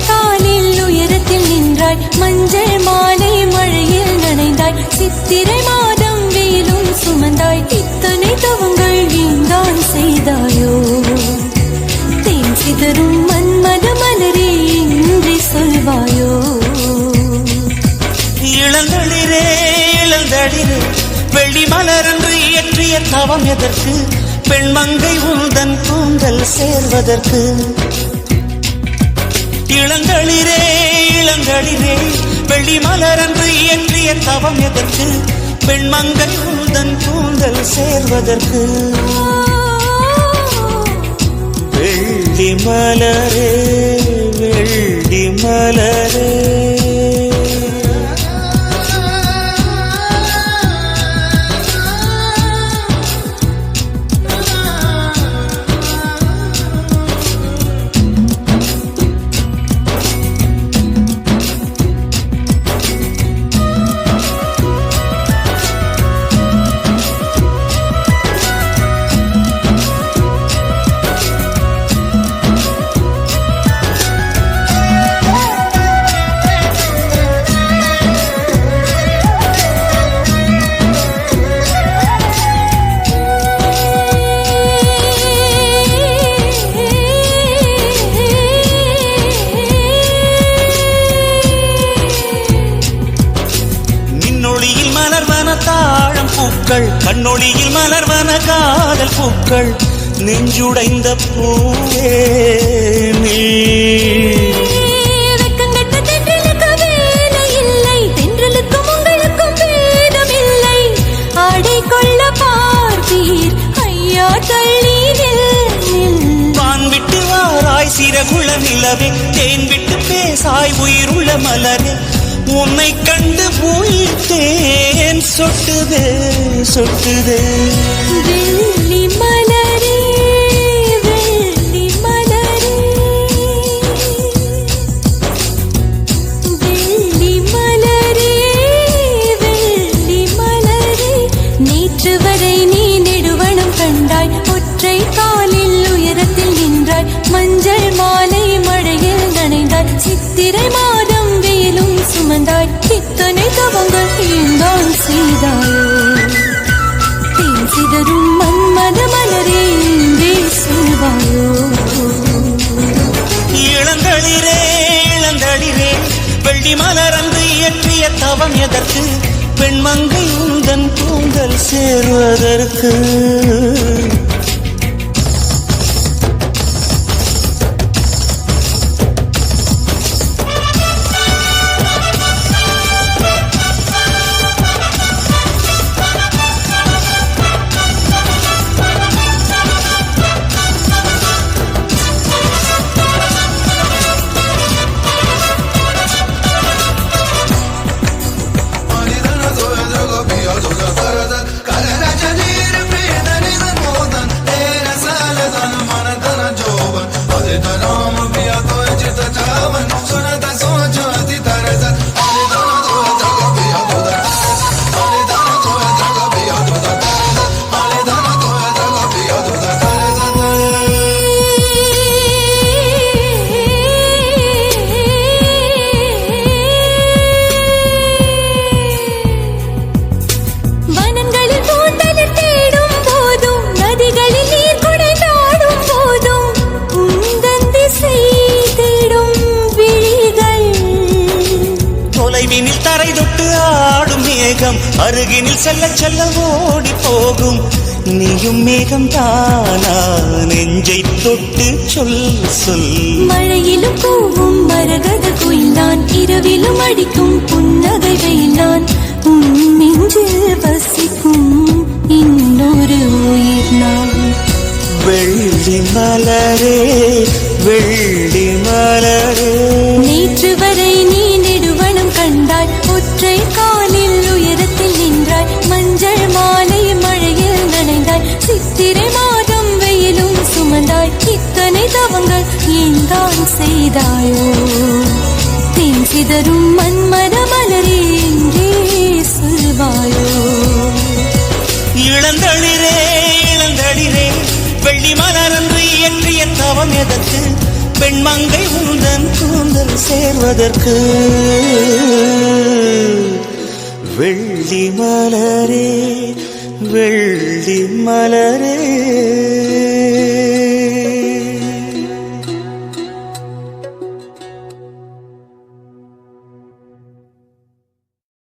காலில் உயரத்தில் நின்றாய் மஞ்சள் மாலை மழையில் நனைந்தாய் சித்திரை மாதம் வெயிலும் சுமந்தாய் இத்தனை தவங்கள் நீந்தான் செய்தாயோ தேன் சிதறும் மன்மத மலரே இன்றி சொல்வாயோ இளந்தளிரே இளந்தளிரே வெள்ளி மலரன்று இயற்றிய தவம் எதற்கு பெண்மங்கை உந்தன் கூந்தல் சேர்வதற்கு இளந்தளிரே இளந்தளிரே வெள்ளி மலரன்று இயற்றிய தவம் எதற்கு பெண்மங்கை உந்தன் கூந்தல் சேர்வதற்கு வெள்ளி மலரே வெள்ளி மலரே தாழம் பூக்கள் கண்ணொளியில் மலர்வன காதல் பூக்கள் நெஞ்சுடைந்த பூவே வெக்கங்கட்ட தென்றலுக்கு வேலை இல்லை தென்றலுக்கும் உங்களுக்கும் பேதம் இல்லை ஆடை கொள்ள பார்த்தீர் ஐயா தள்ளீரில் வான் விட்டு வாராய் சிறகுள நிலவே தேன் விட்டு பேசாய் உயிருள்ள மலரே உன்னை கண்டு உயிர்த்தேன் சொட்டுதே சொட்டுதே வெள்ளி மலரே வெள்ளி மலரே வெள்ளி மலரே வெள்ளி மலரே நேற்று வரை நீ நெடுவனம் கண்டாய் ஒற்றை காலில் உயரத்தில் நின்றாய் மஞ்சள் மாலை மழையில் நனைந்தாய் சித்திரை மாதம் வெயிலும் சுமந்தாய் இத்தனை தவங்கள் நீந்தான் செய்தாயோ தேன் சிதறும் மன்மத மலரே இன்றே சொல்வாயோ இளந்தளிரே இளந்தளிரே வெள்ளி மலரன்று இயற்றிய தவம் எதற்கு பெண்மங்கை உந்தன் கூந்தல் சேருவதற்கு தரை தொட்டு ஆடும் மேகம் அருகினில் செல்ல செல்ல ஓடி போகும் நீயும் மேகம் தானா நெஞ்சை தொட்டு சொல் சொல் மழையிலும் பூவும் மரகத குயில்தான் இரவிலும் அடிக்கும் புன்னகை வெயில்தான் உன் நெஞ்சில் வசிக்கும் இன்னொரு உயிர் நான் வெள்ளி மலரே வெள்ளி மலரே நேற்று வரை நீ நெடுவனம் கண்டாய் ஒற்றை காலில் உயரத்தில் நின்றாய் மஞ்சள் மாலை மழையில் நனைந்தாய் சித்திரை மாதம் வெயிலும் சுமந்தாய் இத்தனை தவங்கள் ஏன்தான் செய்தாயோ தேன் சிதறும் மன்மத மலரே என்றே சொல்வாயோ இளந்தளிரே இளந்தளிரே வெள்ளி மலரன்று இயற்றிய தவம் எதற்கு வெண்மங்கை உந்தன் கூந்தல் சேர்வதற்கு வெள்ளி மலரே வெள்ளி மலரே